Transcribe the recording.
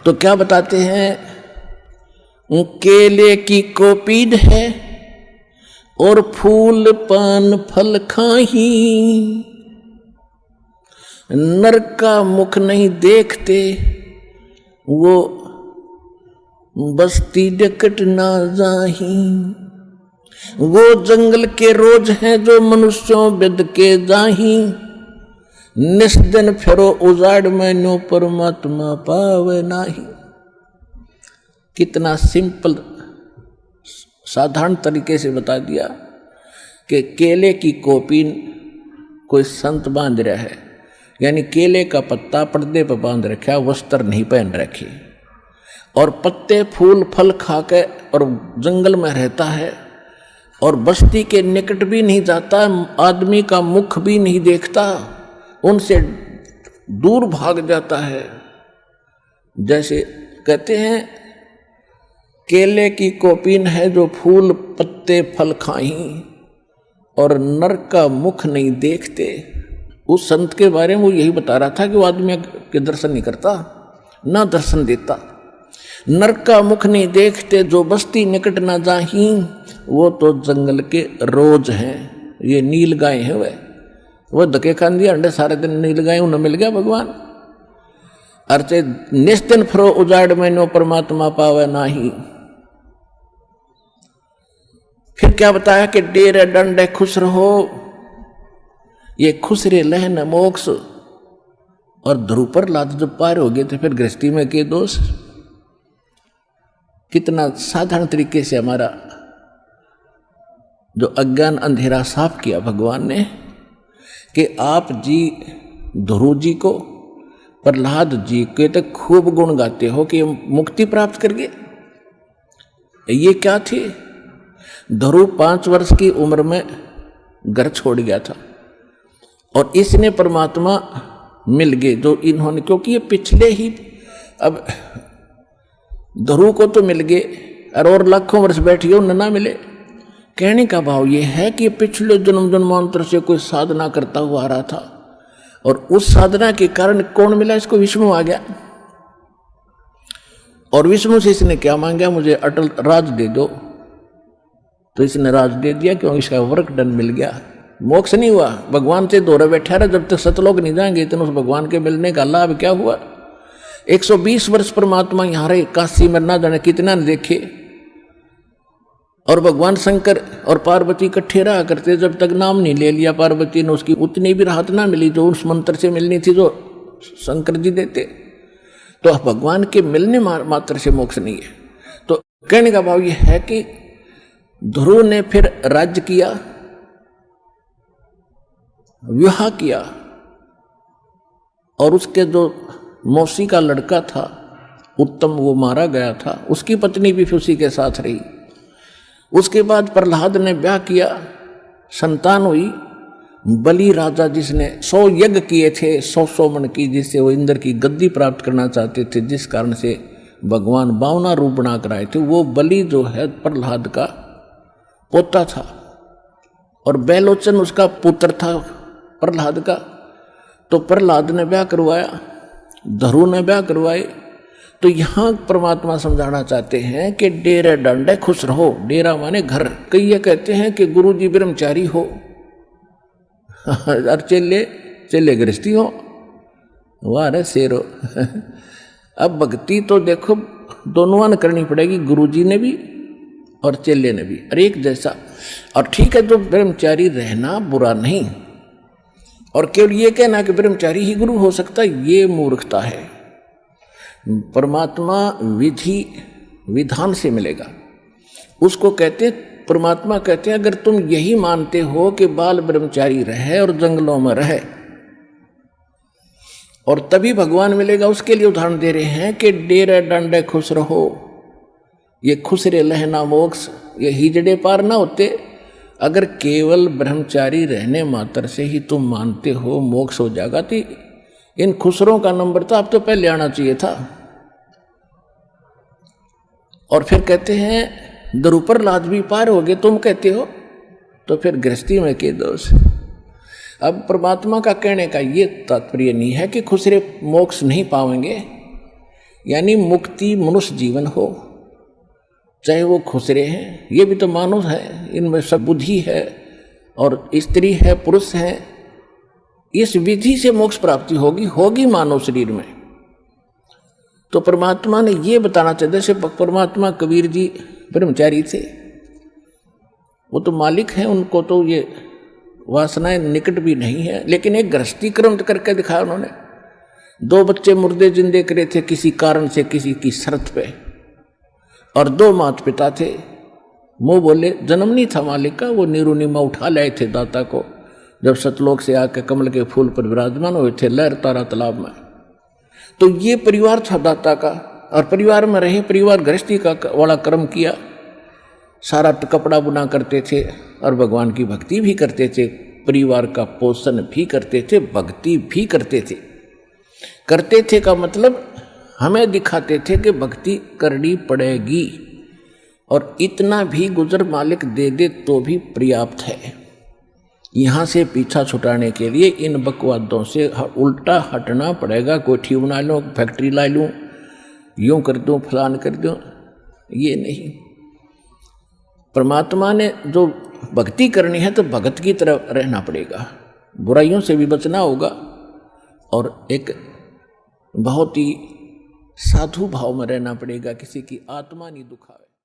तो क्या बताते हैं, केले की कोपीड है और फूल पान फल खाही, नर का मुख नहीं देखते वो बस्ती डकट ना जाही। वो जंगल के रोज हैं जो मनुष्यों बिद के जाही, निस दिन फिरो उजाड़ मैनो परमात्मा पावे नाही। कितना सिंपल साधारण तरीके से बता दिया कि केले की कोपीन कोई संत बांध रहा है, यानी केले का पत्ता पर्दे पर बांध रखा, वस्त्र नहीं पहन रखे, और पत्ते फूल फल खा के और जंगल में रहता है और बस्ती के निकट भी नहीं जाता, आदमी का मुख भी नहीं देखता, उनसे दूर भाग जाता है। जैसे कहते हैं केले की कोपीन है जो फूल पत्ते फल खाही और नर का मुख नहीं देखते। उस संत के बारे में वो यही बता रहा था कि वो आदमी के दर्शन नहीं करता, ना दर्शन देता। नर का मुख नहीं देखते जो बस्ती निकट ना जाही, वो तो जंगल के रोज हैं। ये नील गाय है, वह धके खान दिया अंडे सारे दिन नील गाय उन्हें मिल गया भगवान। अर्चे निस्तिन फरो उजाड़ मैनो परमात्मा पावे नाही। फिर क्या बताया कि डेरे डंडे खुश रहो, ये खुश रे लहन मोक्ष। और ध्रुव प्रहलाद जब पार हो गए थे फिर गृहस्थी में के दोष। कितना साधारण तरीके से हमारा जो अज्ञान अंधेरा साफ किया भगवान ने कि आप जी ध्रुव जी को प्रहलाद जी के तो खूब गुण गाते हो कि मुक्ति प्राप्त कर गए। ये क्या थी, ध्रुव 5 वर्ष की उम्र में घर छोड़ गया था और इसने परमात्मा मिल गए जो इन्होंने, क्योंकि ये पिछले ही, अब ध्रुव को तो मिल गए और लाखों वर्ष बैठिए उन्हें ना मिले। कहने का भाव ये है कि पिछले जन्म जन्मांतर से कोई साधना करता हुआ आ रहा था और उस साधना के कारण कौन मिला, इसको विष्णु आ गया। और विष्णु से इसने क्या मांगा, मुझे अटल राज दे दो, तो इसने राज दे दिया क्योंकि इसका वर्क डन मिल गया। मोक्ष नहीं हुआ, भगवान से दोहरा बैठा रहा, जब तक सतलोक नहीं जाएंगे इतने उस भगवान के मिलने का लाभ क्या हुआ। 120 वर्ष परमात्मा यहाँ रहे, काशी में ना जाने कितना ने देखे, और भगवान शंकर और पार्वती इकट्ठे रहा करते, जब तक नाम नहीं ले लिया पार्वती ने उसकी उतनी भी राहत ना मिली जो उस मंत्र से मिलनी थी जो शंकर जी देते। तो भगवान के मिलने मात्र से मोक्ष नहीं है। तो कहने का भाव यह है कि ध्रुव ने फिर राज्य किया, विवाह किया, और उसके जो मौसी का लड़का था उत्तम वो मारा गया था, उसकी पत्नी भी उसी के साथ रही। उसके बाद प्रहलाद ने ब्याह किया, संतान हुई। बलि राजा जिसने 100 यज्ञ किए थे 100 मन की, जिससे वो इंद्र की गद्दी प्राप्त करना चाहते थे, जिस कारण से भगवान 52 रूप बना कर आए थे, वो बलि जो है प्रहलाद का पोता था और बैलोचन उसका पुत्र था प्रहलाद का। तो प्रहलाद ने ब्याह करवाया, ध्रुव ने ब्याह करवाए। तो यहाँ परमात्मा समझाना चाहते हैं कि डेरे डंडे खुश रहो। डेरा माने घर। कई ये कहते हैं कि गुरु जी ब्रह्मचारी हो और चेले गृहस्थी हो, वाह रे शेरो। अब भक्ति तो देखो दोनों ने करनी पड़ेगी, गुरु जी ने भी और चेले ने भी, और एक जैसा। और ठीक है, तो ब्रह्मचारी रहना बुरा नहीं, और केवल ये कहना कि ब्रह्मचारी ही गुरु हो सकता है, ये मूर्खता है। परमात्मा विधि विधान से मिलेगा, उसको कहते परमात्मा कहते हैं अगर तुम यही मानते हो कि बाल ब्रह्मचारी रहे और जंगलों में रहे और तभी भगवान मिलेगा, उसके लिए उदाहरण दे रहे हैं कि डेरे डंडे खुश रहो, ये खुश रे लहना मोक्ष, ये हिजड़े पार ना होते। अगर केवल ब्रह्मचारी रहने मात्र से ही तुम मानते हो मोक्ष हो जाएगा, तो इन खुसरों का नंबर तो आप तो पहले आना चाहिए था। और फिर कहते हैं ध्रुव प्रहलाद भी पार हो गए, तुम कहते हो, तो फिर गृहस्थी में के दोष। अब परमात्मा का कहने का ये तात्पर्य नहीं है कि खुसरे मोक्ष नहीं पाएंगे, यानी मुक्ति मनुष्य जीवन हो, चाहे वो खुसरे हैं, ये भी तो मानुष है, इनमें सब बुद्धि है और स्त्री है पुरुष है, इस विधि से मोक्ष प्राप्ति होगी मानव शरीर में। तो परमात्मा ने ये बताना चाहिए। जैसे परमात्मा कबीर जी ब्रह्मचारी थे, वो तो मालिक हैं, उनको तो ये वासनाएं निकट भी नहीं है, लेकिन एक गृहस्थी क्रम करके दिखाया उन्होंने। 2 बच्चे मुर्दे जिंदे करे थे किसी कारण से, किसी की शर्त पे, और 2 माता पिता थे। मुँह बोले जन्म नहीं था मालिक का, वो नीरू नीमा उठा लाए थे दाता को, जब सतलोक से आके कमल के फूल पर विराजमान हुए थे लहर तारा तालाब में। तो ये परिवार था दाता का, और परिवार में रहे, परिवार गृहस्थी का वाला कर्म किया, सारा कपड़ा बुना करते थे और भगवान की भक्ति भी करते थे, परिवार का पोषण भी करते थे, भक्ति भी करते थे का मतलब हमें दिखाते थे कि भक्ति करनी पड़ेगी, और इतना भी गुजर मालिक दे दे तो भी पर्याप्त है। यहाँ से पीछा छुटाने के लिए इन बकवादों से उल्टा हटना पड़ेगा। कोठी बना लूँ, फैक्ट्री ला लूँ, यूँ कर दूँ, फलान कर दूँ, ये नहीं। परमात्मा ने जो भक्ति करनी है तो भगत की तरह रहना पड़ेगा, बुराइयों से भी बचना होगा, और एक बहुत ही साधु भाव में रहना पड़ेगा, किसी की आत्मा नहीं दुखा।